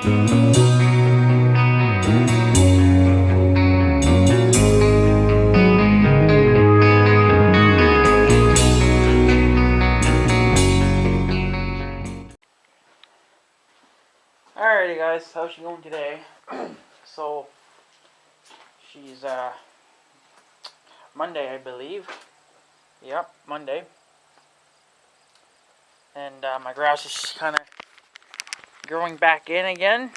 Alrighty guys, how's she going today? So, she's Monday I believe. Yep, Monday. And my grass is kind of growing back in again.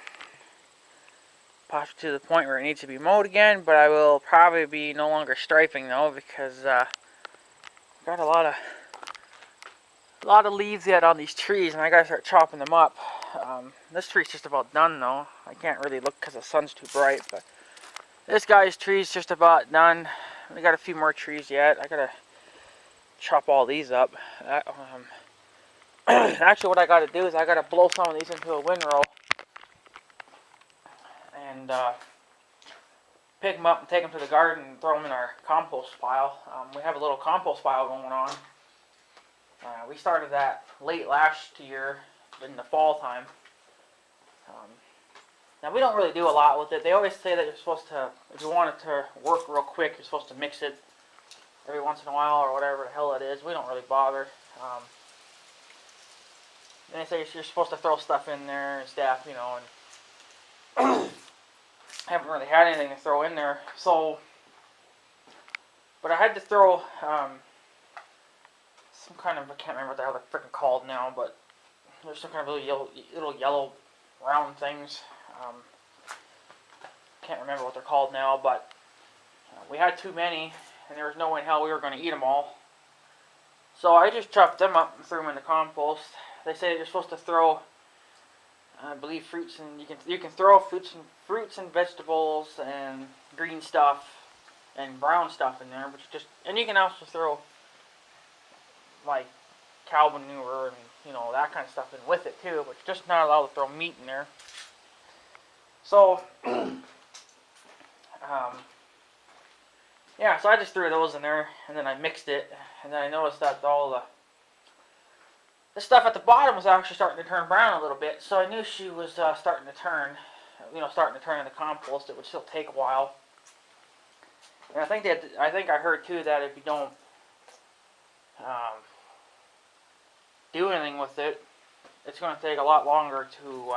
Possibly to the point where it needs to be mowed again, but I will probably be no longer striping though because got a lot of leaves yet on these trees and I gotta start chopping them up. This tree's just about done though. I can't really look because the sun's too bright, but this guy's tree's just about done. We got a few more trees yet. I gotta chop all these up. Actually, what I gotta do is I gotta blow some of these into a windrow and pick them up and take them to the garden and throw them in our compost pile. We have a little compost pile going on. We started that late last year in the fall time. Now we don't really do a lot with it. They always say that you're supposed to, if you want it to work real quick, you're supposed to mix it every once in a while or whatever the hell it is. We don't really bother. And they say you're supposed to throw stuff in there and stuff, you know, and I haven't really had anything to throw in there. So, but I had to throw some kind of, I can't remember what the hell they're freaking called now, but there's some kind of little yellow round things. Can't remember what they're called now, but we had too many, and there was no way in hell we were going to eat them all. So I just chopped them up and threw them in the compost. They say you're supposed to throw, I believe, fruits, and you can throw fruits and vegetables and green stuff and brown stuff in there, but and you can also throw like cow manure and that kind of stuff in with it too, but you're just not allowed to throw meat in there. So yeah, so I just threw those in there and then I mixed it, and then I noticed that all the stuff at the bottom was actually starting to turn brown a little bit, so I knew she was starting to turn in the compost. It would still take a while. And I think I heard too that if you don't do anything with it, it's going to take a lot longer to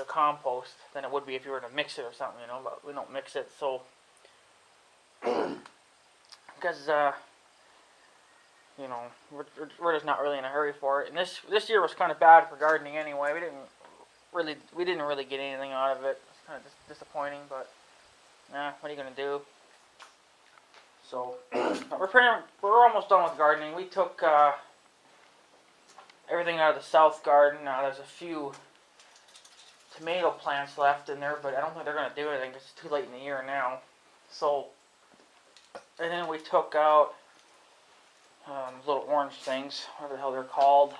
compost than it would be if you were to mix it or something, but we don't mix it, so because we're just not really in a hurry for it. And this year was kind of bad for gardening anyway. We didn't really get anything out of it. It's kind of disappointing, but what are you gonna do? So we're almost done with gardening. We took everything out of the south garden. Now there's a few tomato plants left in there, but I don't think they're gonna do anything because it's too late in the year now. So, and then we took out little orange things, whatever the hell they're called.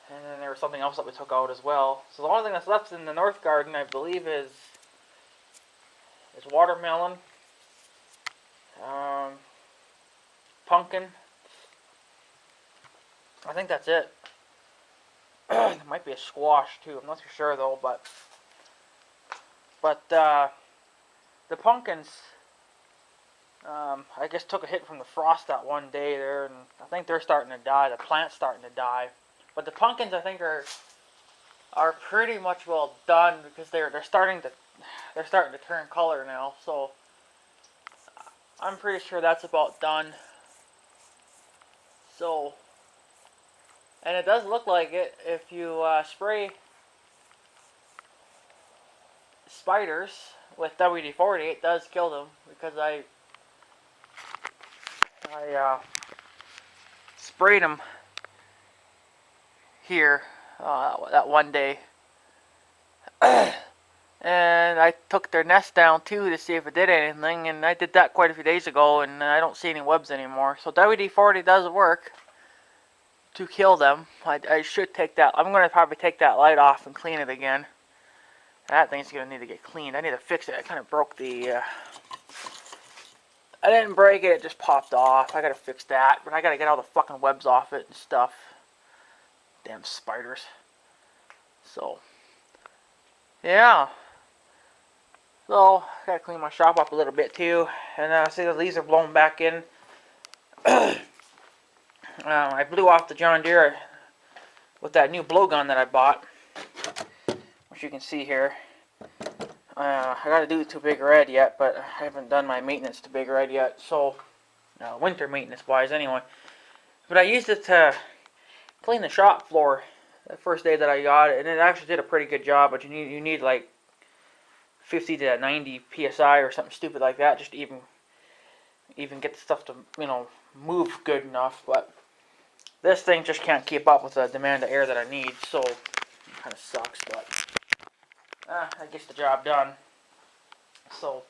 And then there was something else that we took out as well. So the only thing that's left in the north garden, I believe, is watermelon, pumpkin. I think that's it. There might be a squash too. I'm not too sure though, but the pumpkins, I guess, took a hit from the frost that one day there, and I think they're starting to die. The plant's starting to die, but the pumpkins I think are pretty much well done because they're starting to turn color now. So I'm pretty sure that's about done. So, and it does look like it if you spray spiders with WD-40, it does kill them, because I sprayed them here that one day. And I took their nest down too to see if it did anything, and I did that quite a few days ago, and I don't see any webs anymore. So WD-40 does work to kill them. I should take that. I'm going to probably take that light off and clean it again. That thing's going to need to get cleaned. I need to fix it. I kind of broke the... I didn't break it, it just popped off. I got to fix that, but I got to get all the fucking webs off it and stuff. Damn spiders. So, yeah. So, gotta clean my shop up a little bit too. And see the leaves are blowing back in. I blew off the John Deere with that new blowgun that I bought, which you can see here. I gotta do it to Big Red yet, but I haven't done my maintenance to Big Red yet. So, winter maintenance wise anyway. But I used it to clean the shop floor the first day that I got it, and it actually did a pretty good job. But you need like 50 to 90 psi or something stupid like that just to even get the stuff to move good enough. But this thing just can't keep up with the demand of air that I need, so it kind of sucks. But I gets the job done. So,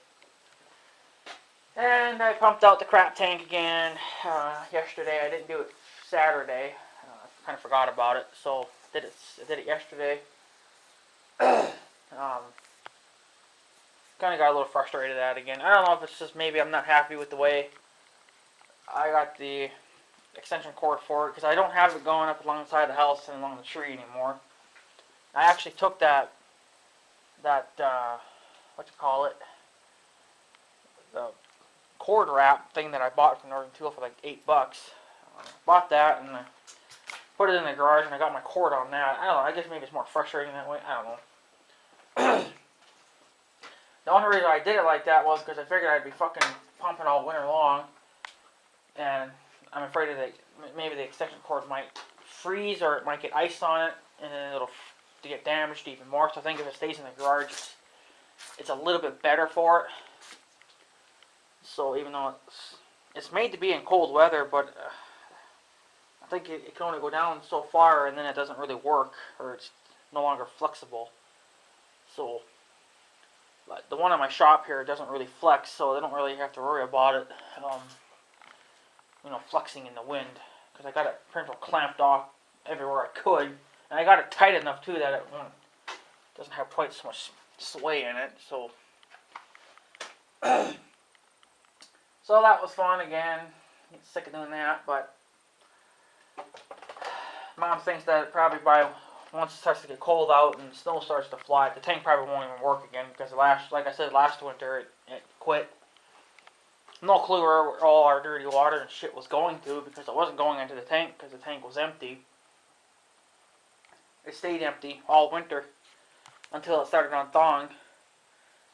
and I pumped out the crap tank again yesterday. I didn't do it Saturday. I kind of forgot about it, so I did it yesterday. Kind of got a little frustrated at it again. I don't know if it's just maybe I'm not happy with the way I got the extension cord for it, because I don't have it going up alongside the house and along the tree anymore. I actually took that what you call it, the cord wrap thing that I bought from Northern Tool for like $8. Bought that and I put it in the garage, and I got my cord on that. I don't know, I guess maybe it's more frustrating that way. I don't know. The only reason I did it like that was because I figured I'd be fucking pumping all winter long, and I'm afraid that maybe the extension cord might freeze or it might get ice on it, and then it'll get damaged even more. So I think if it stays in the garage, it's a little bit better for it. So even though it's made to be in cold weather, but I think it can only go down so far, and then it doesn't really work, or it's no longer flexible. So, but the one in my shop here doesn't really flex, so they don't really have to worry about it, flexing in the wind, because I got it pretty much clamped off everywhere I could, and I got it tight enough too that it doesn't have quite so much sway in it. So, so that was fun again. I'm sick of doing that, but Mom thinks that probably once it starts to get cold out and snow starts to fly, the tank probably won't even work again, because like I said, last winter it quit. No clue where all our dirty water and shit was going to, because it wasn't going into the tank because the tank was empty. It stayed empty all winter until it started unthawing,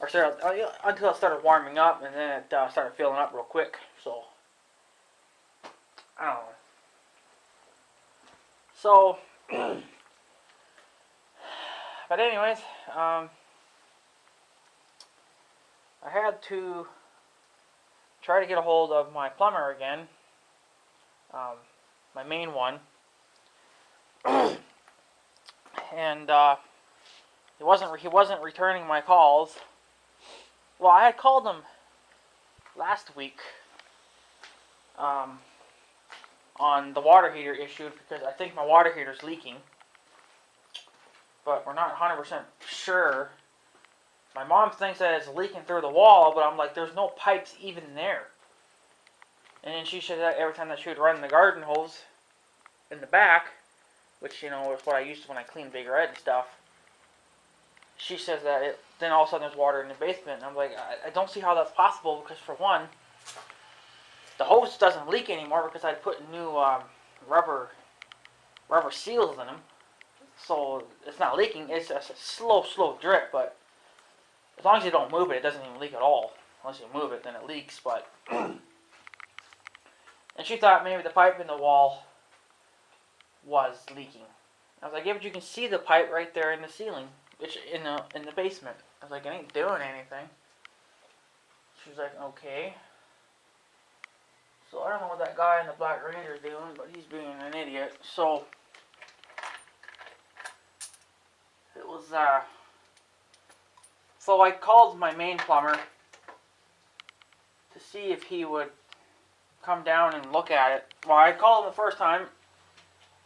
until it started warming up, and then it started filling up real quick. So I don't know. So, but anyways, I had to try to get a hold of my plumber again, my main one, and he wasn't returning my calls. Well, I had called him last week on the water heater issue, because I think my water heater's leaking, but we're not 100% sure. My mom thinks that it's leaking through the wall, but I'm like, there's no pipes even there. And then she said that every time that she would run the garden hose in the back, which, is what I used to when I cleaned Big Red and stuff, she says that then all of a sudden there's water in the basement. And I'm like, I don't see how that's possible, because for one, the hose doesn't leak anymore because I put new rubber seals in them. So it's not leaking, it's a slow drip, but as long as you don't move it, it doesn't even leak at all. Unless you move it, then it leaks. But and she thought maybe the pipe in the wall was leaking. I was like, yeah, but you can see the pipe right there in the ceiling, which in the basement. I was like, it ain't doing anything. She was like, okay. So I don't know what that guy in the Black Ranger is doing, but he's being an idiot. So it was so I called my main plumber to see if he would come down and look at it. Well, I called him the first time,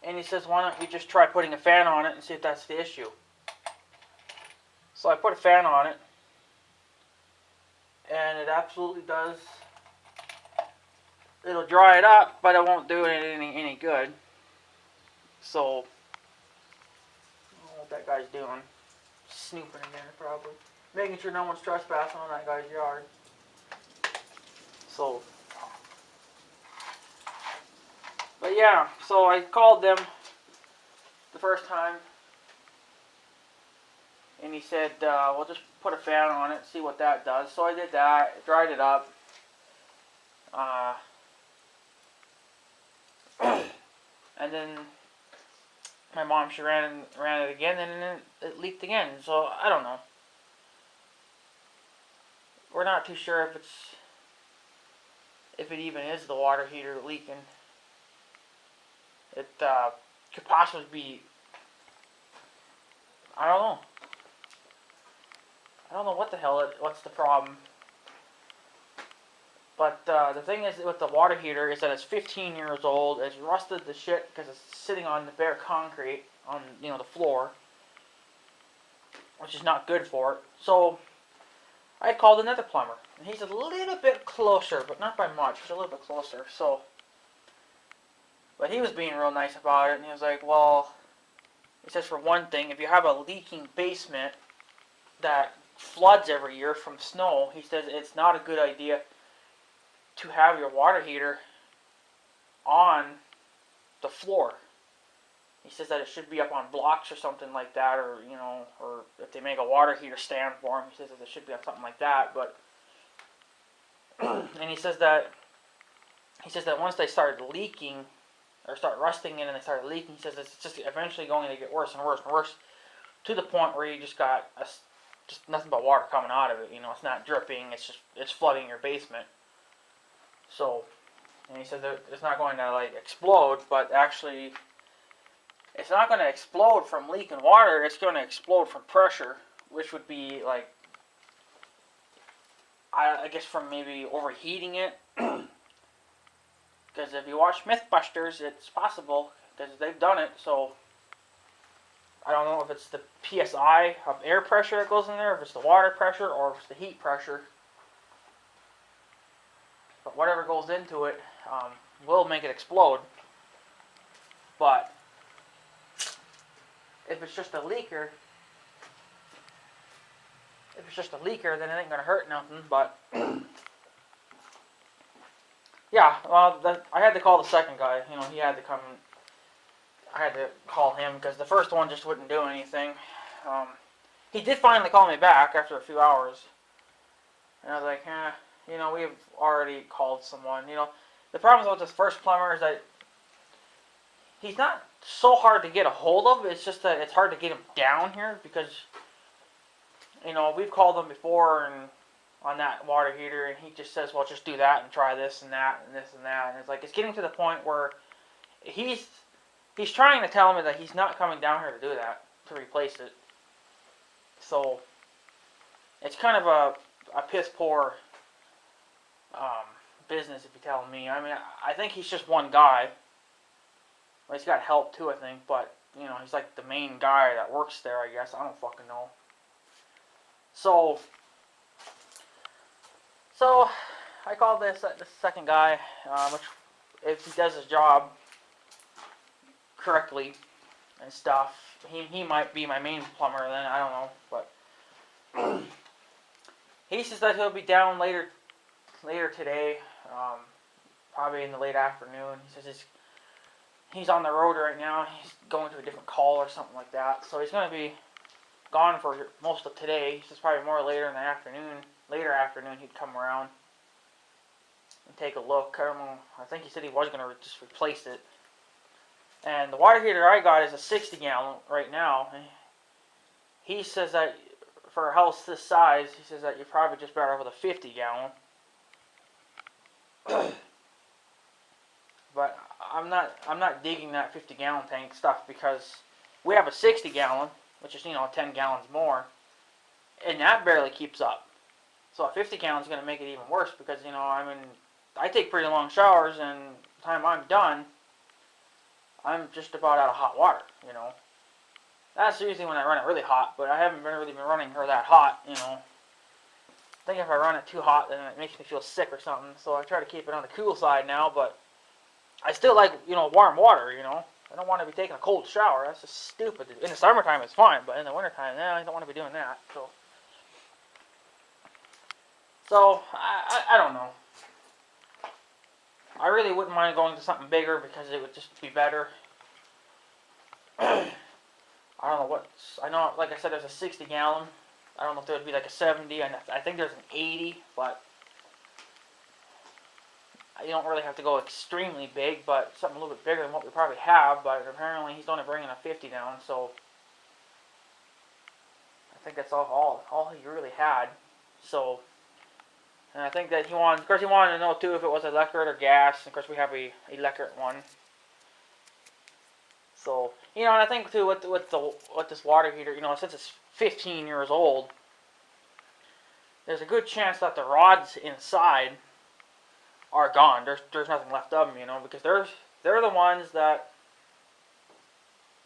and he says, why don't you just try putting a fan on it and see if that's the issue. So I put a fan on it, and it absolutely does. It'll dry it up, but it won't do it any good. So that guy's doing. Snooping again, probably. Making sure no one's trespassing on that guy's yard. So, but yeah, so I called them the first time, and he said, we'll just put a fan on it, see what that does. So I did that, dried it up. And then my mom, she ran it again, and then it leaked again. So I don't know. We're not too sure if it even is the water heater leaking. It could possibly be. I don't know. I don't know what the hell what's the problem. But the thing is with the water heater is that it's 15 years old. It's rusted to shit because it's sitting on the bare concrete on the floor, which is not good for it. So I called another plumber, and he's a little bit closer, but not by much. He's a little bit closer. So, but he was being real nice about it, and he was like, well, he says for one thing, if you have a leaking basement that floods every year from snow, he says it's not a good idea to have your water heater on the floor. He says that it should be up on blocks or something like that, or or if they make a water heater stand for him, he says that it should be on something like that. But and he says that once they start leaking or start rusting in and they start leaking, he says it's just eventually going to get worse and worse and worse to the point where you just got just nothing but water coming out of it. It's not dripping. It's flooding your basement. So, and he says that it's not going to explode, but actually, it's not going to explode from leaking water. It's going to explode from pressure, which would be I guess from maybe overheating it. Because if you watch MythBusters, it's possible because they've done it. So I don't know if it's the PSI of air pressure that goes in there, if it's the water pressure, or if it's the heat pressure. But whatever goes into it will make it explode. But if it's just a leaker, then it ain't gonna hurt nothing. But yeah, well, I had to call the second guy. He had to come. I had to call him because the first one just wouldn't do anything. He did finally call me back after a few hours, and I was like, we've already called someone. The problem with this first plumber is that he's not so hard to get a hold of. It's just that it's hard to get him down here because, we've called him before and on that water heater, and he just says, well, just do that and try this and that and this and that. And it's like, it's getting to the point where he's trying to tell me that he's not coming down here to do that, to replace it. So it's kind of a piss poor business, if you tell me. I mean, I think he's just one guy. Well, he's got help too, I think, but he's like the main guy that works there, I guess. I don't fucking know. So I called this second guy, which if he does his job correctly and stuff, he might be my main plumber then. I don't know, but he says that he'll be down later today, probably in the late afternoon. He says he's on the road right now. He's going to a different call or something like that. So he's going to be gone for most of today. He says probably more later in the afternoon. Later afternoon he'd come around and take a look. I don't know. I think he said he was going to just replace it. And the water heater I got is a 60 gallon right now. He says that for a house this size, he says that you're probably just better off with a 50 gallon. But I'm not digging that 50 gallon tank stuff because we have a 60 gallon, which is 10 gallons more, and that barely keeps up. So a 50 gallon is going to make it even worse because I take pretty long showers, and the time I'm done, I'm just about out of hot water. That's usually when I run it really hot, but I haven't really been running her that hot. I think if I run it too hot, then it makes me feel sick or something. So I try to keep it on the cool side now, but I still like warm water. I don't want to be taking a cold shower. That's just stupid. In the summertime, it's fine, but in the wintertime, I don't want to be doing that. So I don't know. I really wouldn't mind going to something bigger because it would just be better. I don't know what. I know, like I said, there's a 60 gallon. I don't know if there would be like a 70. And I think there's an 80, but you don't really have to go extremely big, but something a little bit bigger than what we probably have. But apparently he's only bringing a 50 down, so I think that's all he really had. So, and I think that he wanted, of course, he wanted to know too if it was electric or gas. And of course, we have a electric one. So, and I think too with this water heater, since it's 15 years old, there's a good chance that the rods inside are gone. There's nothing left of them, because they're the ones that,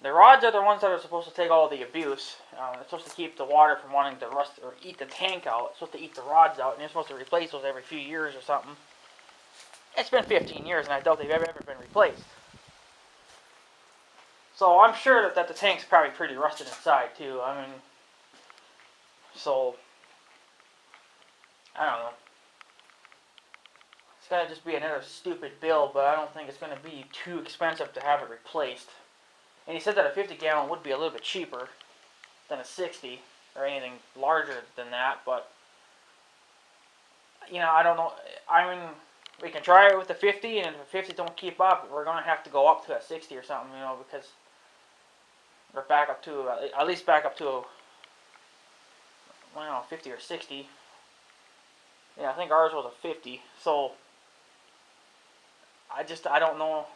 the rods are the ones that are supposed to take all the abuse. It's supposed to keep the water from wanting to rust or eat the tank out. It's supposed to eat the rods out, and you're supposed to replace those every few years or something. It's been 15 years, and I doubt they've ever been replaced. So I'm sure that the tank's probably pretty rusted inside too. I mean, so I don't know. It's gotta just be another stupid bill, but I don't think it's gonna be too expensive to have it replaced. And he said that a 50 gallon would be a little bit cheaper than a 60 or anything larger than that, but I don't know. I mean, we can try it with the 50, and if the 50 don't keep up, we're gonna have to go up to a 60 or something, because we're back up to at least back up to 50 or 60. Yeah, I think ours was a 50. So I don't know.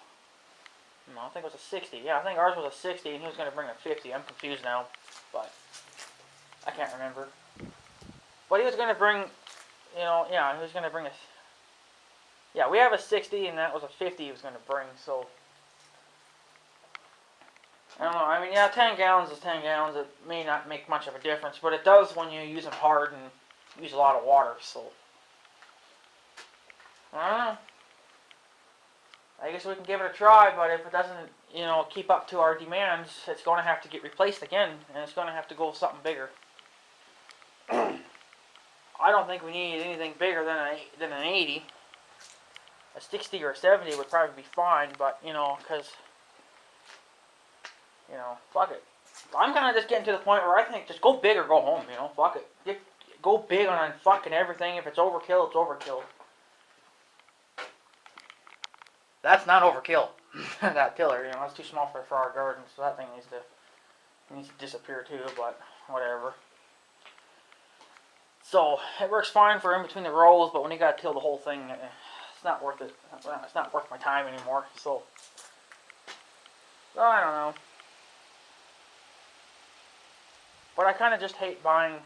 No, I think it was a 60. Yeah, I think ours was a 60, and he was going to bring a 50. I'm confused now, but I can't remember. But he was going to bring, he was going to bring a. Yeah, we have a 60, and that was a 50 he was going to bring. So I don't know. I mean, yeah, 10 gallons is 10 gallons. It may not make much of a difference, but it does when you use them hard and use a lot of water. So I don't know. I guess we can give it a try, but if it doesn't, keep up to our demands, it's going to have to get replaced again, and it's going to have to go with something bigger. I don't think we need anything bigger than an 80. A 60 or a 70 would probably be fine, but, because, fuck it. I'm kind of just getting to the point where I think just go big or go home, fuck it. Go big on fucking everything. If it's overkill, it's overkill. That's not overkill. That tiller, that's too small for our garden, so that thing needs to disappear too, but whatever. So it works fine for in between the rows, but when you gotta till the whole thing, it's not worth it. It's not worth my time anymore. So I don't know. But I kind of just hate buying,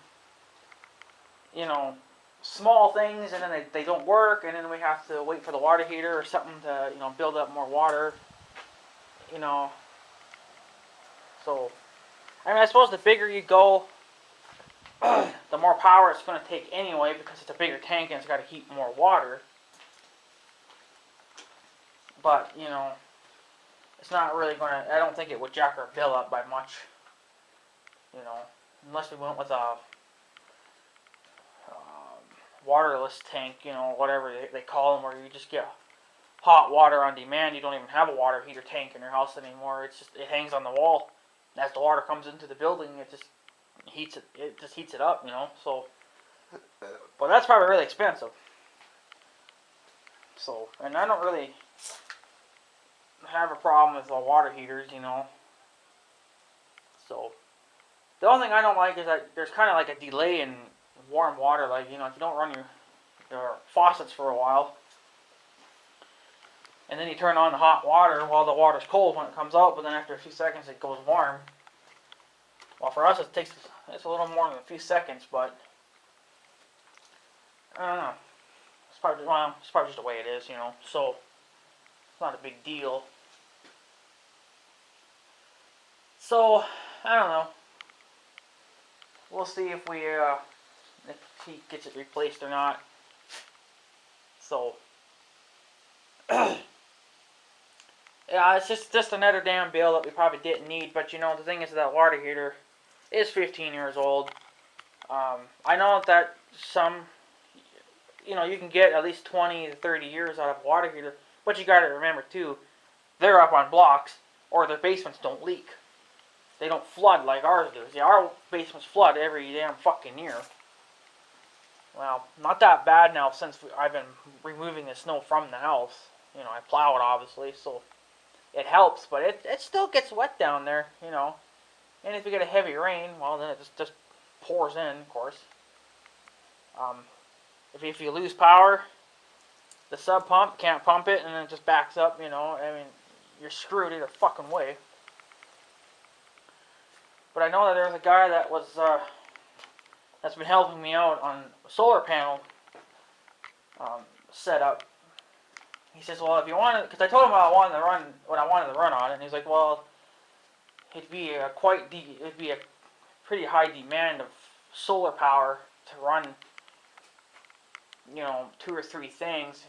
small things, and then they don't work, and then we have to wait for the water heater or something to build up more water. So I mean, I suppose the bigger you go, the more power it's going to take anyway, because it's a bigger tank and it's got to heat more water. But it's not really going to. I don't think it would jack our bill up by much. Unless we went with a waterless tank, whatever they call them, where you just get hot water on demand. You don't even have a water heater tank in your house anymore. It hangs on the wall. As the water comes into the building, it just heats it. It just heats it up, So, but that's probably really expensive. So, and I don't really have a problem with the water heaters, So, the only thing I don't like is that there's kind of like a delay in warm water. Like, if you don't run your faucets for a while, and then you turn on the hot water while the water's cold when it comes out, but then after a few seconds it goes warm. Well, for us it's a little more than a few seconds, but I don't know. It's probably just the way it is, So it's not a big deal. So I don't know. We'll see if he gets it replaced or not. So Yeah, it's just another damn bill that we probably didn't need. But you know, the thing is that water heater is 15 years old. I know that some, you know, you can get at least 20 to 30 years out of a water heater. But you got to remember too, they're up on blocks or their basements don't leak. They don't flood like ours does. Yeah, our basements flood every damn fucking year. Well, not that bad now since I've been removing the snow from the house. You know, I plow it obviously, so it helps, but it still gets wet down there, you know. And if you get a heavy rain, well, then it just pours in, of course. Um, if you lose power, the sub pump can't pump it, and then it just backs up, you know. I mean, you're screwed either fucking way. But I know that there's a guy that was that's been helping me out on solar panel setup. He says, "Well, if you want to," because I told him what I wanted to run on it, and he's like, "Well, it'd be a pretty high demand of solar power to run, you know, 2 or 3 things."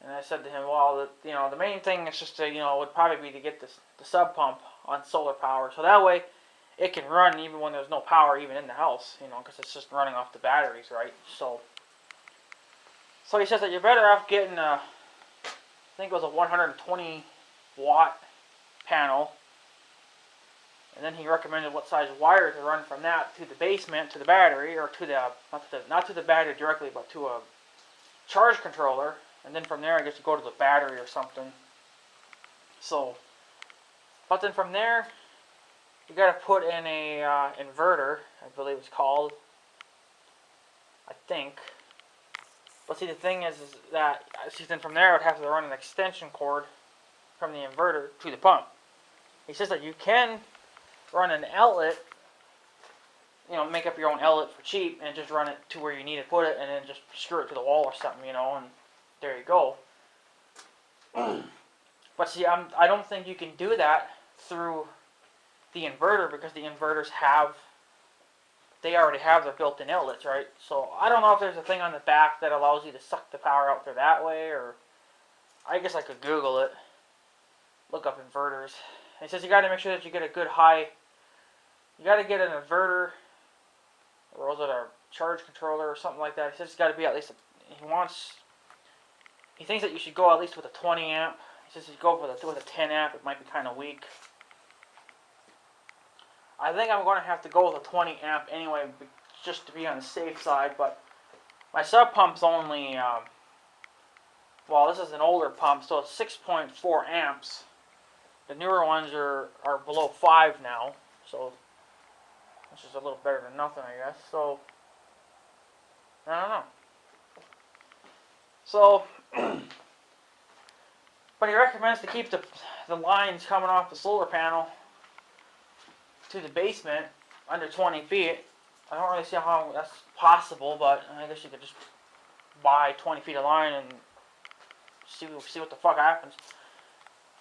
And I said to him, "Well, the main thing is just to, you know, would probably be to get the sub pump on solar power, so that way it can run even when there's no power even in the house, you know, because it's just running off the batteries, right?" So he says that you're better off getting I think it was a 120 watt panel, and then he recommended what size wire to run from that to the basement to the battery, or to the not to the battery directly, but to a charge controller, and then from there I guess you go to the battery or something. So, but then from there you got to put in a inverter, I believe it's called. I think. But see, the thing is that then from there I would have to run an extension cord from the inverter to the pump. He says that you can run an outlet, you know, make up your own outlet for cheap and just run it to where you need to put it, and then just screw it to the wall or something, you know, and there you go. But see, I don't think you can do that through the inverter, because the inverters they already have their built-in outlets, right? So I don't know if there's a thing on the back that allows you to suck the power out there that way, or I guess I could Google it, look up inverters. And it says you got to make sure that you get a good high, you got to get an inverter, or was it a charge controller or something like that. He says it's got to be at least, he thinks that you should go at least with a 20 amp. He says if you go with a 10 amp, it might be kind of weak. I think I'm going to have to go with a 20 amp anyway, just to be on the safe side. But my sub pump's only, well, this is an older pump, so it's 6.4 amps. The newer ones are below 5 now, so which is a little better than nothing, I guess. So I don't know. So, but he recommends to keep the lines coming off the solar panel to the basement under 20 feet. I don't really see how that's possible, but I guess you could just buy 20 feet of line and see what the fuck happens.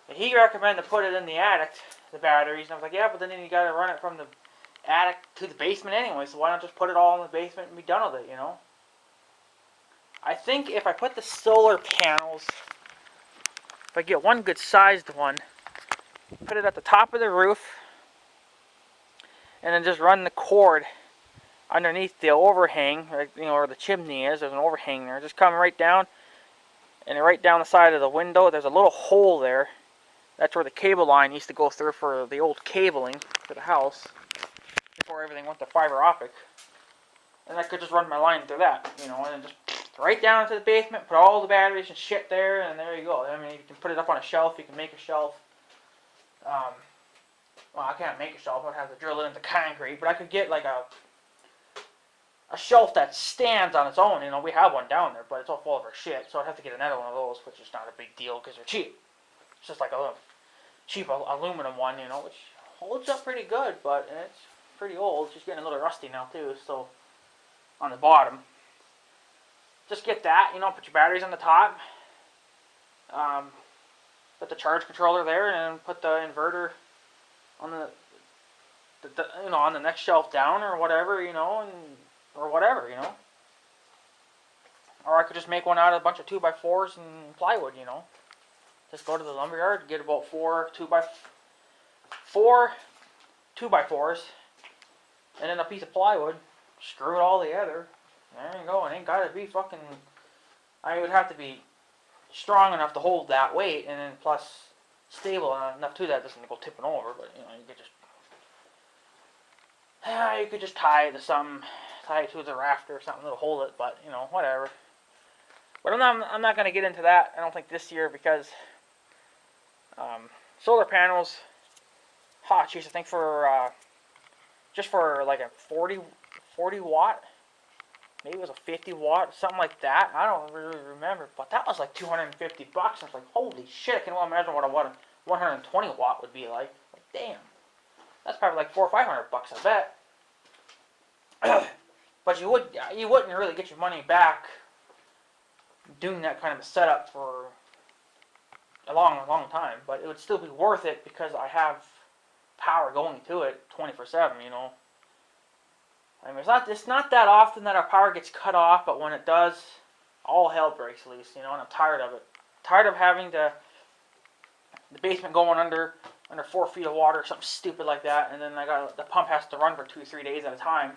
And he recommended to put it in the attic, the batteries, and I was like, yeah, but then you gotta run it from the attic to the basement anyway, so why not just put it all in the basement and be done with it, you know? I think if I put the solar panels, if I get one good sized one, put it at the top of the roof, and then just run the cord underneath the overhang, you know, where the chimney is. There's an overhang there. Just come right down, and right down the side of the window, there's a little hole there. That's where the cable line used to go through for the old cabling for the house before everything went to fiber optic. And I could just run my line through that, you know, and then just right down into the basement, put all the batteries and shit there, and there you go. I mean, you can put it up on a shelf. You can make a shelf. Well, I can't make a shelf. I'd have to drill it into concrete, but I could get like a shelf that stands on its own. You know, we have one down there, but it's all full of our shit, so I'd have to get another one of those, which is not a big deal because they're cheap. It's just like a little cheap aluminum one, you know, which holds up pretty good, but it's pretty old. It's just getting a little rusty now too. So on the bottom, just get that. You know, put your batteries on the top. Put the charge controller there, and put the inverter on the you know, on the next shelf down or whatever, you know, or whatever, you know. Or I could just make one out of a bunch of 2x4s and plywood, you know. Just go to the lumberyard, get about 4 2x4s, and then a piece of plywood, screw it all together. There you go. It ain't gotta be fucking. I would have to be strong enough to hold that weight, and then plus stable enough too that it doesn't go tipping over. But you know, you could just tie it to something, tie it to the rafter or something that'll hold it. But you know, whatever. But I'm not gonna get into that. I don't think this year because solar panels. Hot jeez, I think for just for like a 40 watt, maybe it was a 50 watt, something like that. I don't really remember, but that was like $250. I was like, holy shit! I can well imagine what a 120 watt would be like. Like, damn, that's probably like $400 or $500, I bet. But you wouldn't really get your money back doing that kind of a setup for a long time. But it would still be worth it because I have power going to it 24/7, you know. I mean, it's not that often that our power gets cut off, but when it does, all hell breaks loose, you know, and I'm tired of it. Tired of having the basement going under 4 feet of water, something stupid like that, and then the pump has to run for 2-3 days at a time,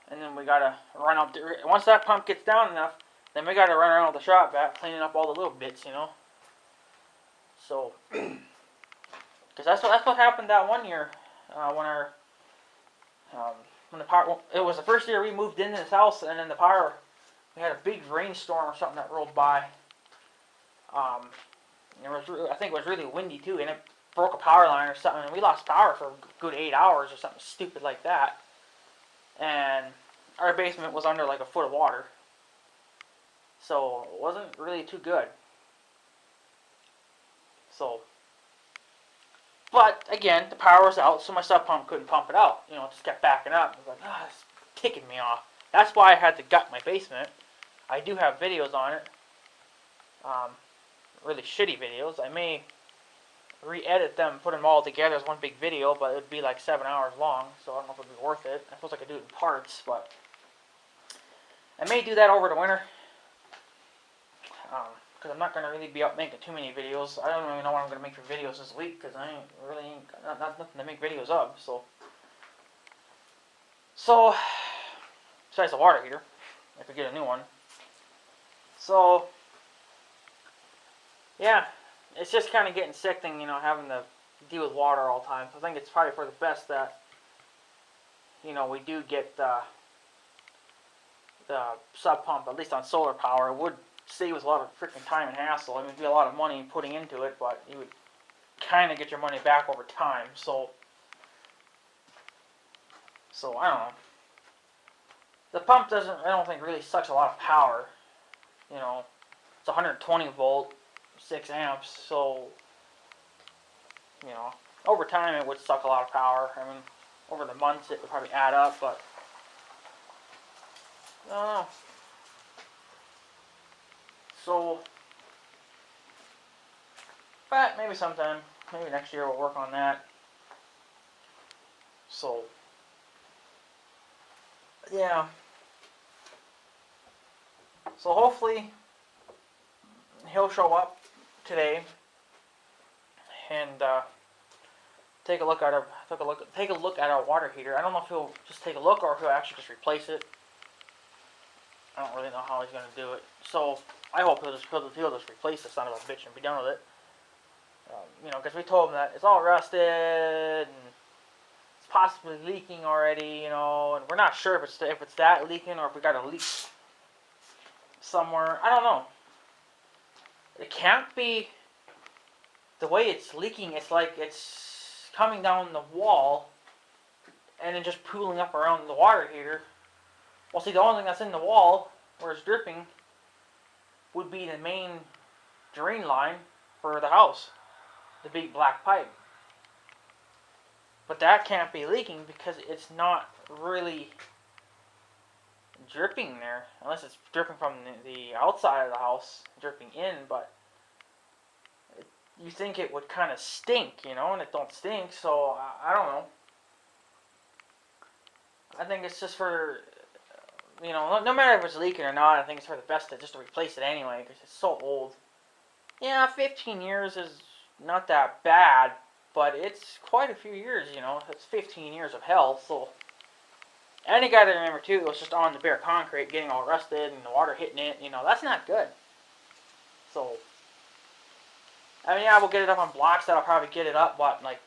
and then we gotta run up. Once that pump gets down enough, then we gotta run around with the shop vac, cleaning up all the little bits, you know. So. Because that's what happened that one year when the power. It was the first year we moved into this house, and then the power. We had a big rainstorm or something that rolled by. I think it was really windy too, and it broke a power line or something, and we lost power for a good 8 hours or something stupid like that. And our basement was under like a foot of water, so it wasn't really too good. So. But again, the power was out, so my sub pump couldn't pump it out. You know, it just kept backing up. I was like, it's ticking me off. That's why I had to gut my basement. I do have videos on it. Really shitty videos. I may re-edit them, put them all together as one big video, but it would be like 7 hours long, so I don't know if it would be worth it. I suppose I could do it in parts, but I may do that over the winter. Because I'm not going to really be out making too many videos. I don't really know what I'm going to make for videos this week, because I ain't got nothing to make videos of, so. Besides the water heater, if we get a new one. So, yeah, it's just kind of getting sickening, you know, having to deal with water all the time. So I think it's probably for the best that, you know, we do get the sub pump, at least on solar power. It would save us a lot of freaking time and hassle. I mean, it'd be a lot of money putting into it, but you would kind of get your money back over time. So I don't know. The pump doesn't, I don't think, really sucks a lot of power. You know, it's 120 volt, 6 amps. So, you know, over time it would suck a lot of power. I mean, over the months it would probably add up, but I don't know. So, but maybe sometime, maybe next year we'll work on that. So, yeah. So hopefully he'll show up today and take a look at our water heater. I don't know if he'll just take a look or if he'll actually just replace it. I don't really know how he's going to do it. So I hope he'll just replace the son of a bitch and be done with it. You know, because we told him that it's all rusted and it's possibly leaking already. You know, and we're not sure if it's that leaking or if we got a leak somewhere. I don't know. It can't be the way it's leaking. It's like it's coming down the wall and then just pooling up around the water heater. Well, see, the only thing that's in the wall where it's dripping would be the main drain line for the house, the big black pipe. But that can't be leaking because it's not really dripping there, unless it's dripping from the outside of the house, dripping in, but you think it would kind of stink, you know, and it don't stink, so I don't know. I think it's just for, you know, no matter if it's leaking or not, I think it's for the best to just replace it anyway, because it's so old. Yeah, 15 years is not that bad, but it's quite a few years, you know. It's 15 years of hell, so. And you gotta remember, too, it was just on the bare concrete, getting all rusted, and the water hitting it, you know, that's not good. So, I mean, yeah, we'll get it up on blocks, that'll probably get it up, what, like,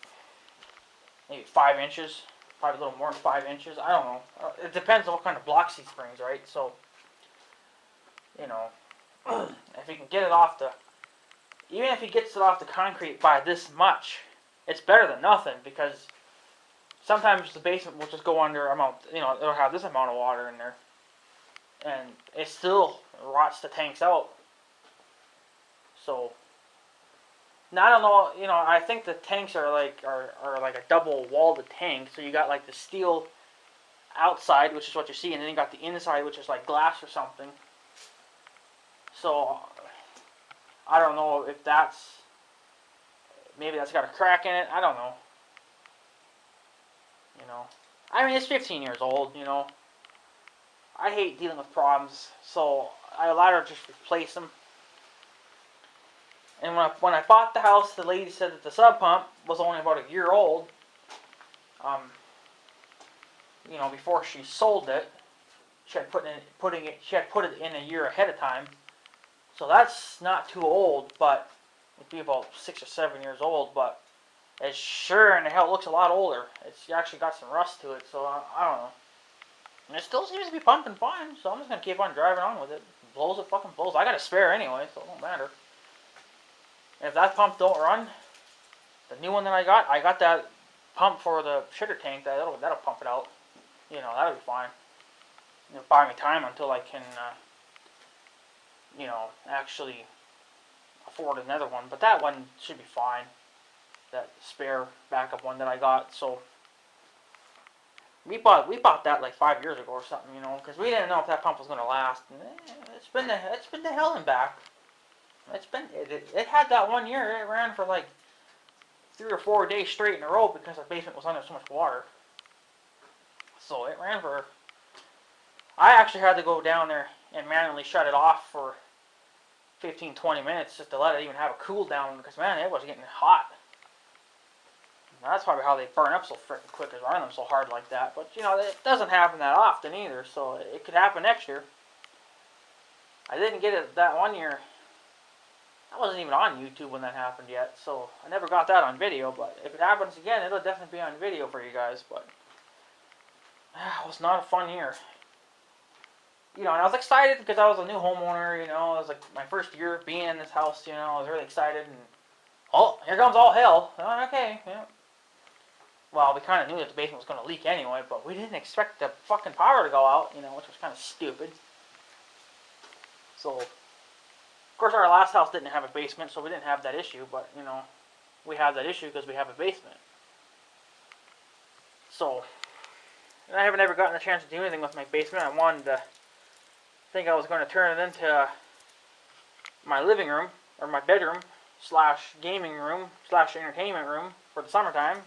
maybe 5 inches? Probably a little more than 5 inches, I don't know. It depends on what kind of blocks he springs, right? So, you know, if he can get it off the, even if he gets it off the concrete by this much, it's better than nothing, because sometimes the basement will just go under amount, you know, it'll have this amount of water in there, and it still rots the tanks out. So, now I don't know, you know, I think the tanks are like like a double walled tank. So you got like the steel outside, which is what you see, and then you got the inside, which is like glass or something. So I don't know if that's, maybe that's got a crack in it. I don't know. You know, I mean, it's 15 years old. You know, I hate dealing with problems, so I rather just replace them. And when I bought the house, the lady said that the sub pump was only about a year old. You know, before she sold it, she had put it in a year ahead of time. So that's not too old, but it'd be about 6 or 7 years old. But it sure in the hell looks a lot older. It's actually got some rust to it, so I don't know. And it still seems to be pumping fine, so I'm just gonna keep on driving on with it. Blows, it fucking blows. I got a spare anyway, so it don't matter. And if that pump don't run, the new one that I got that pump for the shitter tank that'll pump it out. You know, that'll be fine. It'll buy me time until I can, you know, actually afford another one. But that one should be fine. That spare backup one that I got. So we bought that like 5 years ago or something, you know, because we didn't know if that pump was gonna last. And it's been the hell and back. It had that 1 year. It ran for like 3 or 4 days straight in a row because the basement was under so much water. So it ran for. I actually had to go down there and manually shut it off for 15-20 minutes just to let it even have a cool down, because man, it was getting hot. And that's probably how they burn up so freaking quick, is running them so hard like that. But you know, it doesn't happen that often either, so it could happen next year. I didn't get it that 1 year. I wasn't even on YouTube when that happened yet, so I never got that on video. But if it happens again, it'll definitely be on video for you guys. But it was not a fun year. You know, and I was excited because I was a new homeowner, you know, it was like my first year being in this house, you know, I was really excited, and, oh, here comes all hell. Oh, okay, yeah. Well, we kind of knew that the basement was going to leak anyway, but we didn't expect the fucking power to go out, you know, which was kind of stupid. So, of course, our last house didn't have a basement, so we didn't have that issue, but, you know, we have that issue because we have a basement. So, and I haven't ever gotten a chance to do anything with my basement. I wanted to, think I was going to turn it into my living room, or my bedroom, / gaming room, / entertainment room for the summertime.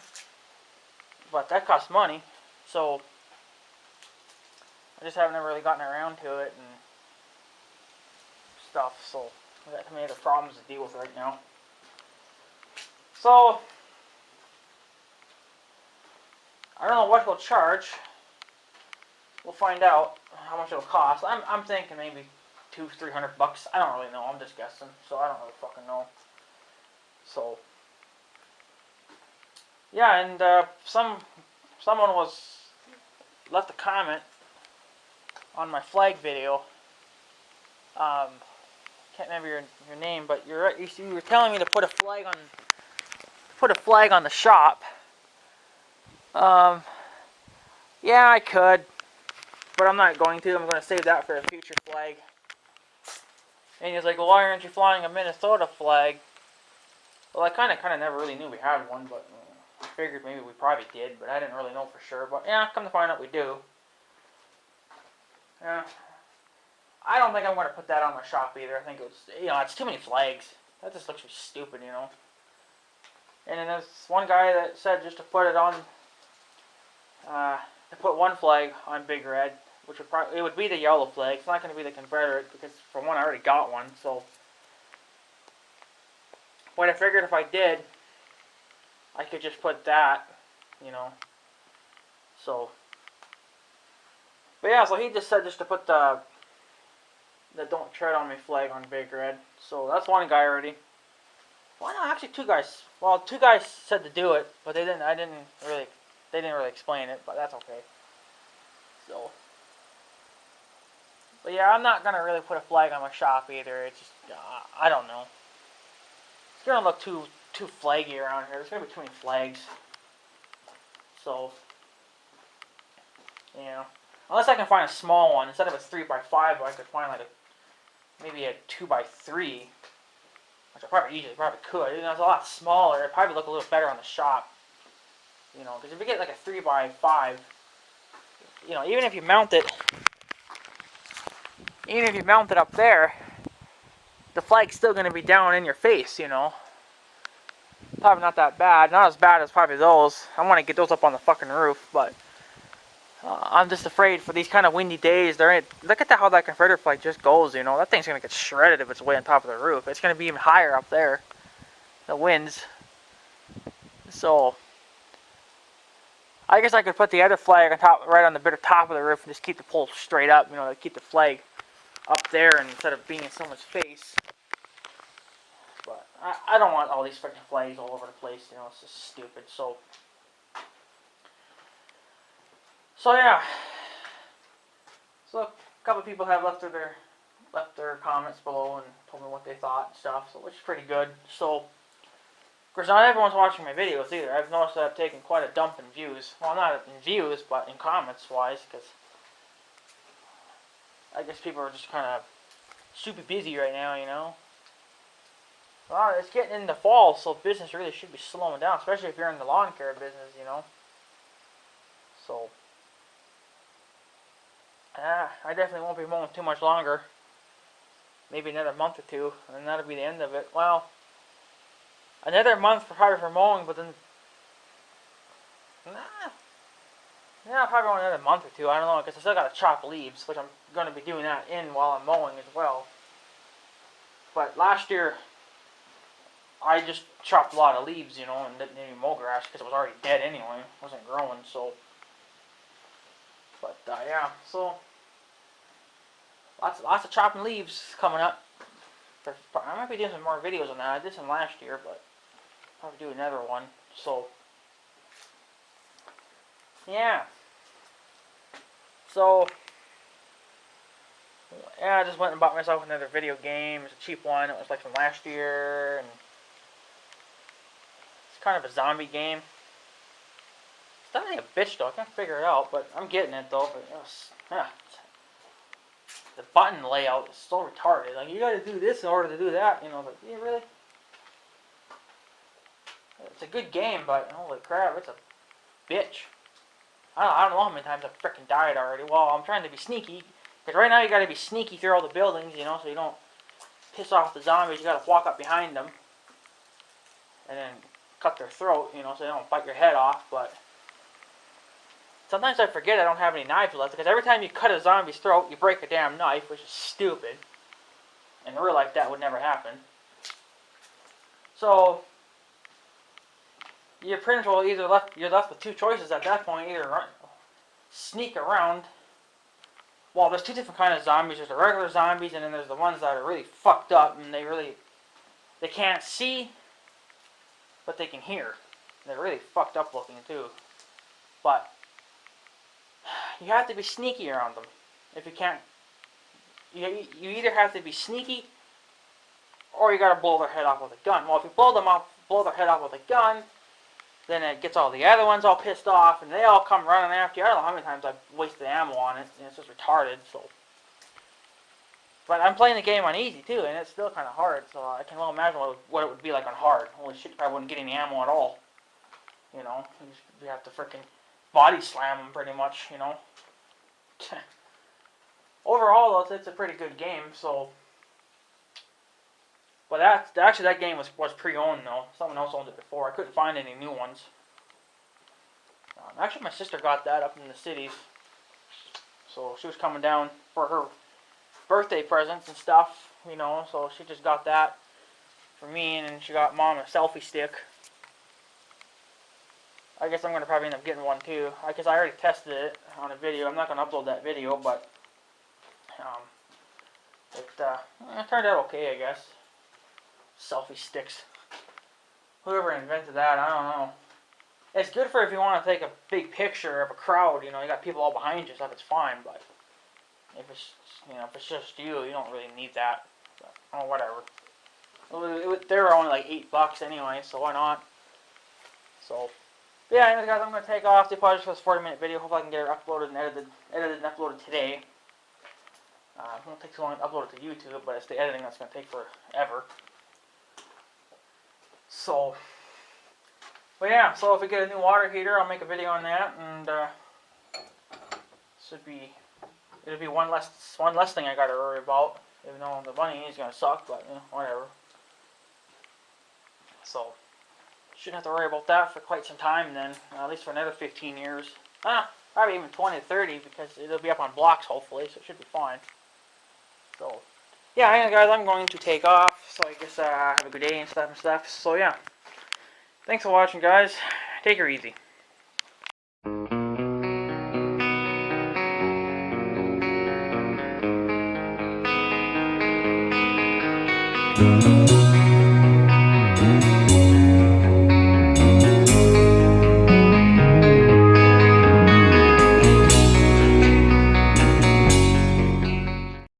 But that costs money, so I just haven't ever really gotten around to it and stuff, so we got too many other problems to deal with right now. So, I don't know what he'll charge. We'll find out how much it'll cost. I'm thinking maybe $200-300. I don't really know. I'm just guessing, so I don't really fucking know. So yeah, and someone left a comment on my flag video. Can't remember your name, but you were telling me to put a flag on the shop. Yeah, I could. But I'm not going to. I'm going to save that for a future flag. And he's like, well, why aren't you flying a Minnesota flag? Well, I kind of never really knew we had one, but I figured maybe we probably did, but I didn't really know for sure. But yeah, come to find out we do. Yeah. I don't think I'm going to put that on my shop either. I think it's too many flags. That just looks stupid, you know. And then there's one guy that said just to put it on, to put one flag on Big Red, which would be the yellow flag. It's not going to be the Confederate, because for one, I already got one, so But I figured if I did, I could just put that, you know. So, but yeah, so he just said just to put the "Don't Tread on Me" flag on Big Red. So that's one guy already. Well, no, actually two guys. Well, two guys said to do it, but they didn't. They didn't really explain it, but that's okay. So, but yeah, I'm not gonna really put a flag on my shop either. It's just I don't know. It's gonna look too flaggy around here. There's gonna be too many flags. So, yeah. Unless I can find a small one instead of a 3x5, I could find like maybe a 2x3, which I probably could. You know, it's a lot smaller. It'd probably look a little better on the shop. You know, because if you get like a 3x5, you know, even if you mount it up there, the flag's still going to be down in your face, you know. Probably not that bad. Not as bad as probably those. I want to get those up on the fucking roof, but I'm just afraid for these kind of windy days. Look at how that Confederate flag just goes, you know. That thing's going to get shredded if it's way on top of the roof. It's going to be even higher up there. The winds. So, I guess I could put the other flag on top, right on the bitter top of the roof, and just keep the pole straight up, you know, to keep the flag up there instead of being in someone's face. But I don't want all these freaking flags all over the place, you know, it's just stupid. So yeah. So a couple of people have left their comments below and told me what they thought and stuff, so which is pretty good. So, of course, not everyone's watching my videos either. I've noticed that I've taken quite a dump in views. Well, not in views, but in comments wise, because I guess people are just kind of super busy right now, you know. Well, it's getting into fall, so business really should be slowing down, especially if you're in the lawn care business, you know. So, I definitely won't be mowing too much longer. Maybe another month or two, and that'll be the end of it. Well, another month probably for mowing, but then, probably another month or two. I don't know, because I still got to chop leaves, which I'm going to be doing that while I'm mowing as well. But last year, I just chopped a lot of leaves, you know, and didn't even mow grass because it was already dead anyway. It wasn't growing, so. But yeah, so lots of chopping leaves coming up. I might be doing some more videos on that. I did some last year, but I'll probably do another one. So yeah. So yeah, I just went and bought myself another video game. It's a cheap one. It was like from last year, and it's kind of a zombie game. It's definitely a bitch though. I can't figure it out, but I'm getting it though. But the button layout is so retarded. Like, you gotta do this in order to do that, you know. But yeah, really, it's a good game, but holy crap, it's a bitch. I don't know how many times I've freaking died already. Well, I'm trying to be sneaky, because right now you gotta be sneaky through all the buildings, you know, so you don't piss off the zombies. You gotta walk up behind them and then cut their throat, you know, so they don't bite your head off. But sometimes I forget I don't have any knives left, because every time you cut a zombie's throat, you break a damn knife, which is stupid. In real life, that would never happen. So you're pretty much you're left with two choices at that point. Either sneak around. Well, there's two different kinds of zombies. There's the regular zombies, and then there's the ones that are really fucked up, and they can't see, but they can hear. They're really fucked up looking too. But you have to be sneaky around them. If you can't, you either have to be sneaky, or you gotta blow their head off with a gun. Well, if you blow their head off with a gun, then it gets all the other ones all pissed off, and they all come running after you. I don't know how many times I've wasted ammo on it, and it's just retarded. So, but I'm playing the game on easy too, and it's still kind of hard. So I can well imagine what it would be like on hard. Holy shit, you probably wouldn't get any ammo at all. You know, you have to freaking body slam them pretty much. You know. Overall, though, it's a pretty good game. So, but that game was pre-owned though. Someone else owned it before. I couldn't find any new ones. Actually, my sister got that up in the cities. So she was coming down for her birthday presents and stuff, you know. So she just got that. for me, and then she got Mom a selfie stick. I guess I'm going to probably end up getting one too. I guess I already tested it on a video. I'm not going to upload that video, but it turned out okay, I guess. Selfie sticks. Whoever invented that, I don't know. It's good for if you want to take a big picture of a crowd. You know, you got people all behind you, stuff. It's fine, but if it's if it's just you, you don't really need that. But, oh, whatever. They were only like $8 anyway, so why not? So. But yeah, anyways, guys, I'm going to take off. They probably just was a 40-minute video. Hopefully I can get it uploaded and edited and uploaded today. It won't take too long to upload it to YouTube, but it's the editing that's going to take forever. So, but yeah, so if we get a new water heater, I'll make a video on that, and it'll be one less thing I got to worry about. Even though the money is going to suck, but whatever. So. Shouldn't have to worry about that for quite some time then, at least for another 15 years. Probably even 20 to 30 because it'll be up on blocks hopefully, so it should be fine. So, yeah, anyway guys, I'm going to take off, so I guess have a good day and stuff. So yeah, thanks for watching guys, take her easy.